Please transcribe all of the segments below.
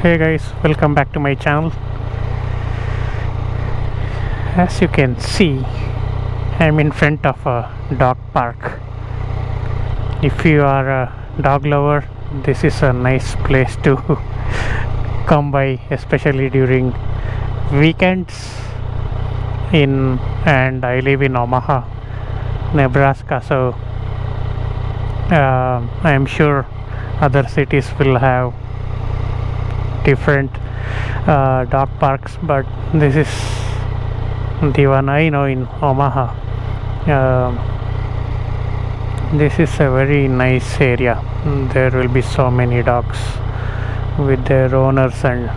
Hey guys, welcome back to my channel. As you can see, I'm in front of a dog park. If you are a dog lover, this is a nice place to come by, especially during weekends. And I live in Omaha, Nebraska, so I'm sure other cities will have different dog parks, but this is the one I know in Omaha. This is a very nice area. There will be so many dogs with their owners and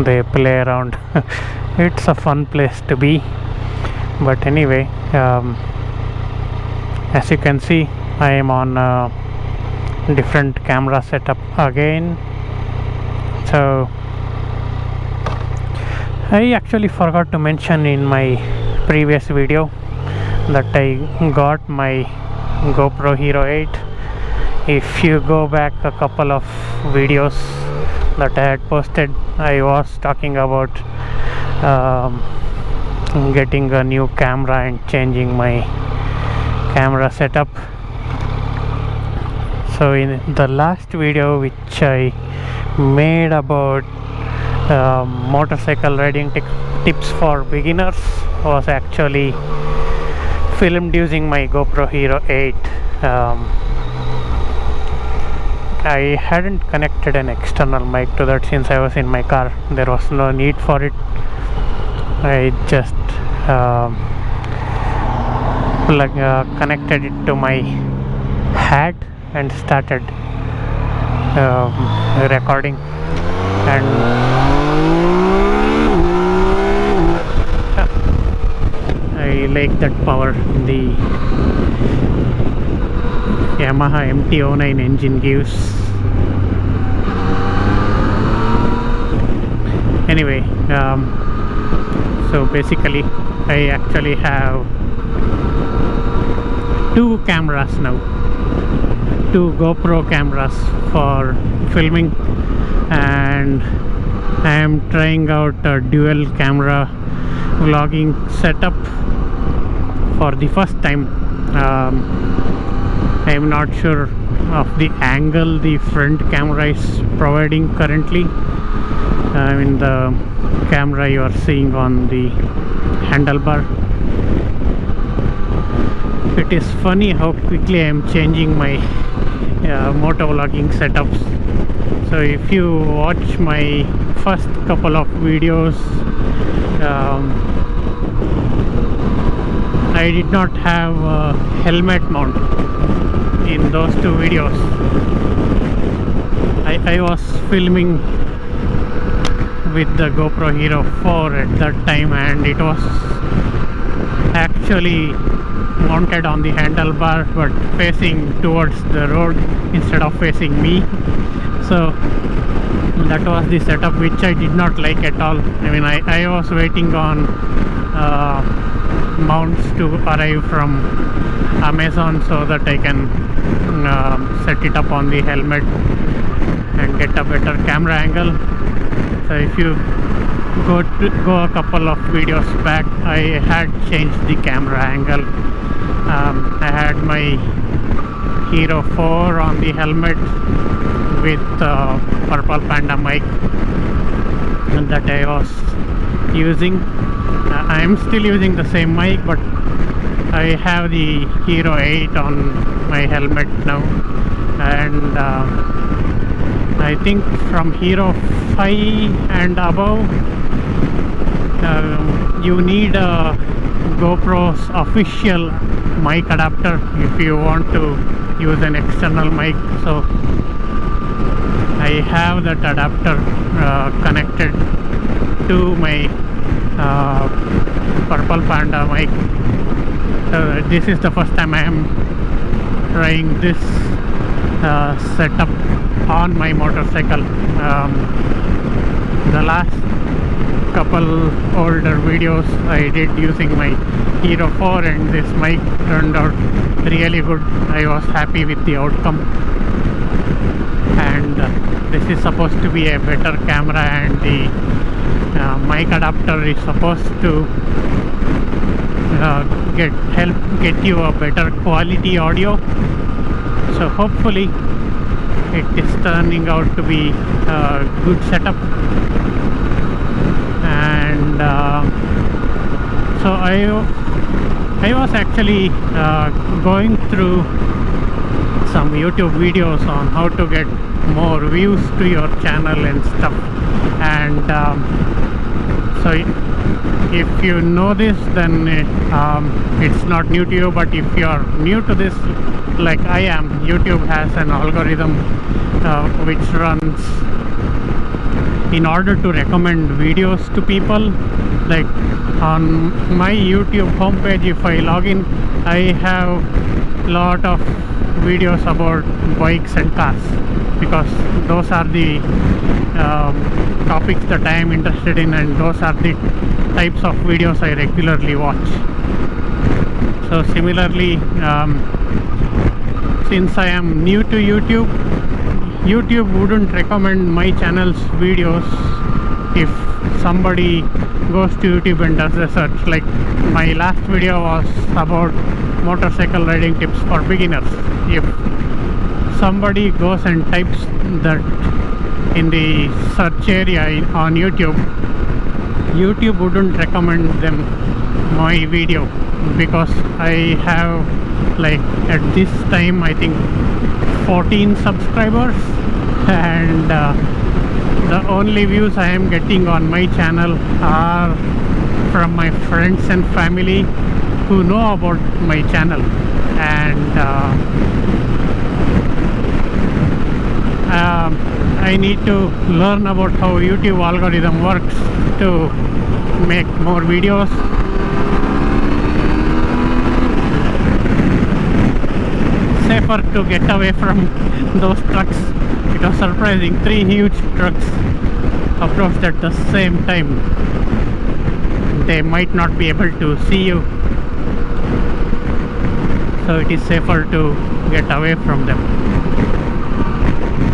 they play around. It's a fun place to be. But anyway, as you can see, I am on a different camera setup again. So I actually forgot to mention in my previous video that I got my GoPro Hero 8. If you go back a couple of videos that I had posted, I was talking about getting a new camera and changing my camera setup. So in the last video which I made about motorcycle riding tips for beginners was actually filmed using my GoPro Hero 8. I hadn't connected an external mic to that since I was in my car. There was no need for it. I just connected it to my hat and started recording. And I like that power the Yamaha MT-09 engine gives. Anyway, so basically I actually have two cameras now, two GoPro cameras for filming, and I am trying out a dual camera vlogging setup for the first time. I am not sure of the angle the front camera is providing currently. I mean the camera you are seeing on the handlebar. It is funny how quickly I am changing my motovlogging setups. So if you watch my first couple of videos, I did not have a helmet mount in those two videos. I was filming with the GoPro Hero 4 at that time, and it was actually mounted on the handlebar but facing towards the road instead of facing me. So that was the setup which I did not like at all. I mean, I was waiting on mounts to arrive from Amazon so that I can set it up on the helmet and get a better camera angle. So if you go a couple of videos back, I had changed the camera angle. I had my Hero 4 on the helmet with Purple Panda mic that I was using. I am still using the same mic, but I have the Hero 8 on my helmet now, and I think from Hero 5 and above you need a GoPro's official mic adapter if you want to use an external mic. So I have that adapter connected to my Purple Panda mic. So this is the first time I am trying this setup on my motorcycle. The last couple older videos I did using my Hero 4, and this mic turned out really good. I was happy with the outcome. and this is supposed to be a better camera, and the mic adapter is supposed to help get you a better quality audio. So hopefully it is turning out to be a good setup. And so I was actually going through some YouTube videos on how to get more views to your channel and stuff. And so if you know this, then it's not new to you. But if you are new to this like I am, YouTube has an algorithm which runs in order to recommend videos to people. Like on my YouTube homepage, if I log in, I have a lot of videos about bikes and cars, because those are the topics that I am interested in, and those are the types of videos I regularly watch. So similarly, since I am new to YouTube wouldn't recommend my channel's videos if somebody goes to YouTube and does a search. Like my last video was about motorcycle riding tips for beginners. If somebody goes and types that in the search area on YouTube wouldn't recommend them my video, because I have, like, at this time I think 14 subscribers, and the only views I am getting on my channel are from my friends and family who know about my channel. And I need to learn about how YouTube algorithm works to make more videos. Safer to get away from those trucks. It was surprising, 3 huge trucks approached at the same time. They might not be able to see you, so it is safer to get away from them.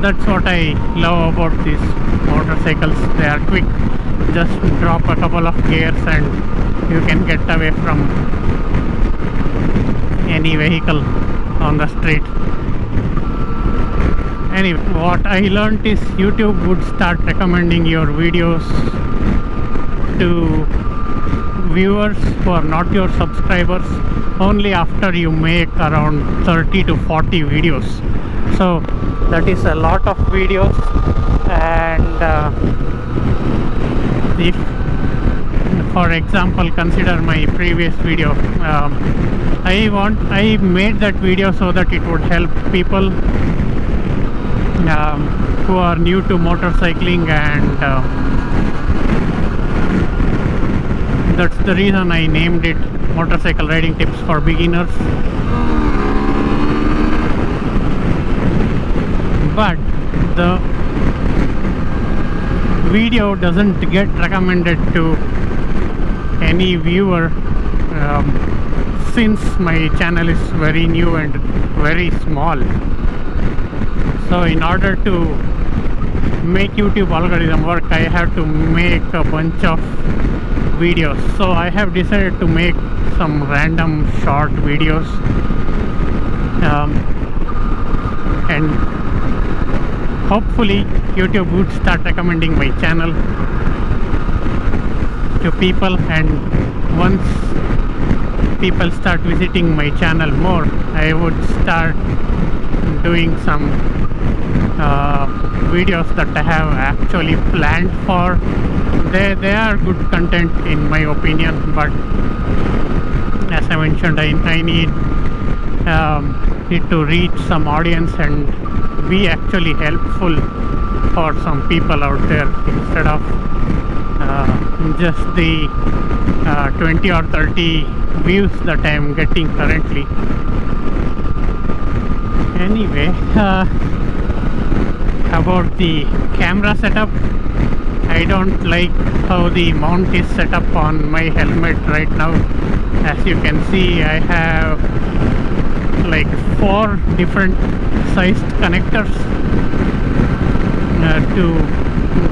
That's what I love about these motorcycles. They are quick. Just drop a couple of gears and you can get away from any vehicle on the street. Anyway, what I learned is YouTube would start recommending your videos to viewers who are not your subscribers only after you make around 30 to 40 videos. So that is a lot of videos. And if, for example, consider my previous video, I made that video so that it would help people who are new to motorcycling, and that's the reason I named it Motorcycle Riding Tips for Beginners. But the video doesn't get recommended to any viewer since my channel is very new and very small. So in order to make YouTube algorithm work, I have to make a bunch of videos. So I have decided to make some random short videos, and hopefully YouTube would start recommending my channel to people. And once people start visiting my channel more, I would start doing some videos that I have actually planned for. They are good content in my opinion, but as I mentioned, I need it to reach some audience and be actually helpful for some people out there, instead of just the 20 or 30 views that I am getting currently. Anyway, about the camera setup, I don't like how the mount is set up on my helmet right now. As you can see, I have like 4 different sized connectors, to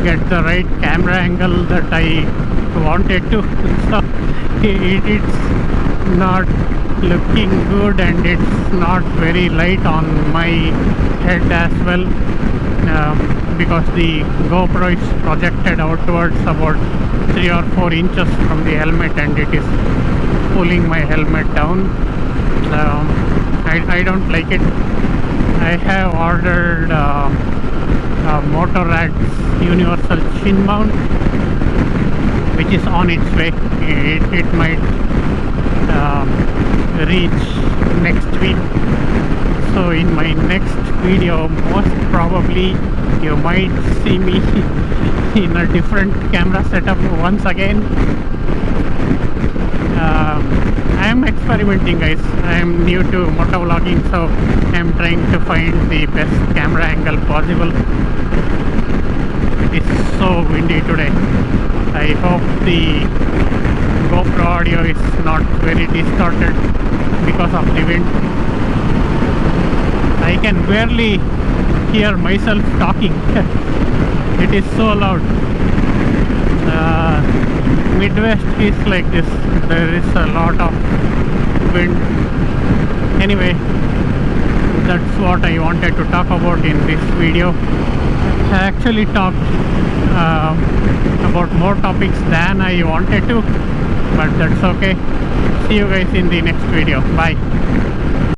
get the right camera angle that I wanted to. So it's not looking good, and it's not very light on my head as well, because the GoPro is projected outwards about 3 or 4 inches from the helmet, and it is pulling my helmet down. I don't like it. I have ordered Motorrad's universal chin mount, which is on its way. It might reach next week. So in my next video, most probably you might see me in a different camera setup once again. I am experimenting, guys. I am new to motovlogging, so I am trying to find the best camera angle possible. It's so windy today. I hope the GoPro audio is not very distorted because of the wind. I can barely hear myself talking. It is so loud. Midwest is like this. There is a lot of wind. Anyway, that's what I wanted to talk about in this video. I actually talked about more topics than I wanted to, but that's okay. See you guys in the next video. Bye.